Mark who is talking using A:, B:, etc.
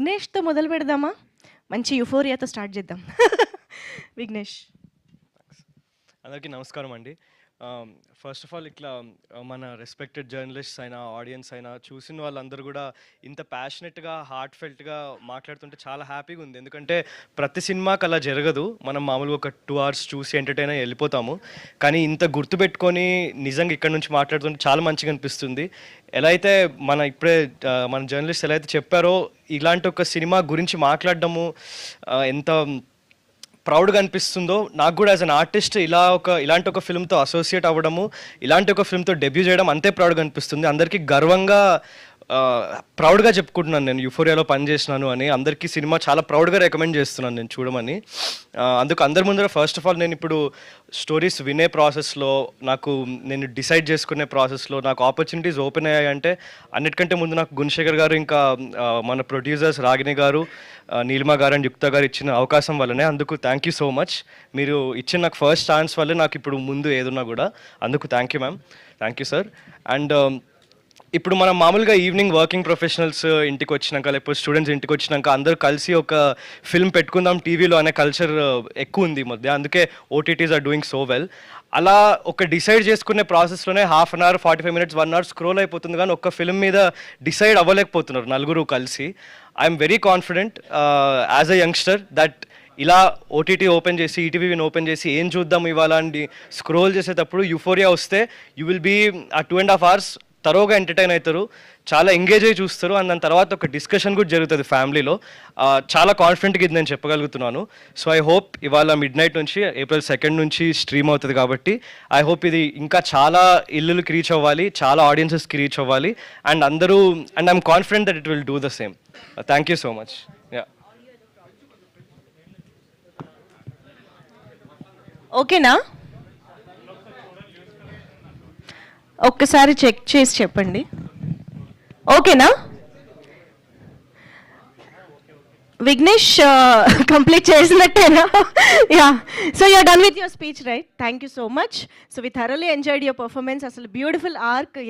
A: విఘ్నేష్‌తో మొదలు పెడదామా? మంచి యుఫోరియాతో స్టార్ట్ చేద్దాం. విఘ్నేష్.
B: అందరికీ నమస్కారం అండి. ఫస్ట్ ఆఫ్ ఆల్ ఇట్లా మన రెస్పెక్టెడ్ జర్నలిస్ట్స్ అయినా, ఆడియన్స్ అయినా చూసిన వాళ్ళందరూ కూడా ఇంత ప్యాషనెట్‌గా, హార్ట్ ఫెల్ట్‌గా మాట్లాడుతుంటే చాలా హ్యాపీగా ఉంది. ఎందుకంటే ప్రతి సినిమాకి అలా జరగదు. మనం మామూలుగా ఒక 2 అవర్స్ చూసి ఎంటర్‌టైన్ అయ్యి వెళ్ళిపోతాము. కానీ ఇంత గుర్తుపెట్టుకొని నిజంగా ఇక్కడ నుంచి మాట్లాడుతుంటే చాలా మంచిగా అనిపిస్తుంది. ఎలా అయితే మన జర్నలిస్ట్ ఎలా అయితే చెప్పారో ఇలాంటి ఒక సినిమా గురించి మాట్లాడడము ఎంత ప్రౌడ్గా అనిపిస్తుందో నాకు కూడా యాజ్ అన్ ఆర్టిస్ట్ ఇలాంటి ఒక ఫిల్మ్తో అసోసియేట్ అవ్వడము, ఇలాంటి ఒక ఫిల్మ్తో డెబ్యూ చేయడం అంతే ప్రౌడ్గా అనిపిస్తుంది. అందరికీ గర్వంగా ప్రౌడ్గా చెప్పుకుంటున్నాను నేను యుఫోరియాలో పనిచేసినాను అని. అందరికీ సినిమా చాలా ప్రౌడ్గా రికమెండ్ చేస్తున్నాను నేను చూడమని. అందుకు అందరి ముందర ఫస్ట్ ఆఫ్ ఆల్ నేను ఇప్పుడు స్టోరీస్ వినే ప్రాసెస్లో, నేను డిసైడ్ చేసుకునే ప్రాసెస్లో నాకు ఆపర్చునిటీస్ ఓపెన్ అయ్యాయంటే అన్నిటికంటే ముందు నాకు గుణశేఖర్ గారు, ఇంకా మన ప్రొడ్యూసర్స్ రాగిణి గారు, నీలిమా గారు అండ్ యుక్త గారు ఇచ్చిన అవకాశం వల్లనే. అందుకు థ్యాంక్ యూ సో మచ్. మీరు ఇచ్చిన నాకు ఫస్ట్ ఛాన్స్ వల్లే నాకు ఇప్పుడు ముందు ఏదున్నా కూడా. అందుకు thank you ma'am. Thank you sir. And ఇప్పుడు మనం మామూలుగా ఈవినింగ్ వర్కింగ్ ప్రొఫెషనల్స్ ఇంటికి వచ్చినాక, లేకపోతే స్టూడెంట్స్ ఇంటికి వచ్చినాక అందరూ కలిసి ఒక ఫిల్మ్ పెట్టుకుందాం టీవీలో అనే కల్చర్ ఎక్కువ ఉంది ఈ మధ్య. అందుకే OTTs are doing so well. అలా ఒక డిసైడ్ చేసుకునే ప్రాసెస్లోనే half an hour, 45 minutes, 1 hour scroll అయిపోతుంది. కానీ ఒక్క ఫిల్మ్ మీద డిసైడ్ అవ్వలేకపోతున్నారు నలుగురు కలిసి. I'm very confident as a youngster that ఇలా ఓటీటీ ఓపెన్ చేసి, ఈటీవీని ఓపెన్ చేసి ఏం చూద్దాం ఇవాళ అని స్క్రోల్ చేసేటప్పుడు యుఫోరియా వస్తే యూ విల్ బీ ఆ 2.5 hours తరోగా ఎంటర్టైన్ అవుతారు, చాలా ఎంగేజ్ అయ్యి చూస్తారు. అండ్ దాని తర్వాత ఒక డిస్కషన్ కూడా జరుగుతుంది ఫ్యామిలీలో. చాలా కాన్ఫిడెంట్గా ఇది నేను చెప్పగలుగుతున్నాను. సో ఐ హోప్ ఇవాళ మిడ్-నైట్ నుంచి April 2nd నుంచి స్ట్రీమ్ అవుతుంది కాబట్టి ఐ హోప్ ఇది ఇంకా చాలా ఇల్లులకి రీచ్ అవ్వాలి, చాలా ఆడియన్సెస్కి రీచ్ అవ్వాలి. And I'm confident that it will do the same. Thank you so much. Yeah,
A: ఓకేనా? ఒక్కసారి చెక్ చేసి చెప్పండి. ఓకేనా? విఘ్నేష్ కంప్లీట్ చేసినట్టేనా? Yeah, so you're done with your speech, right? Thank you so much. So we thoroughly enjoyed your performance. అసలు beautiful arc.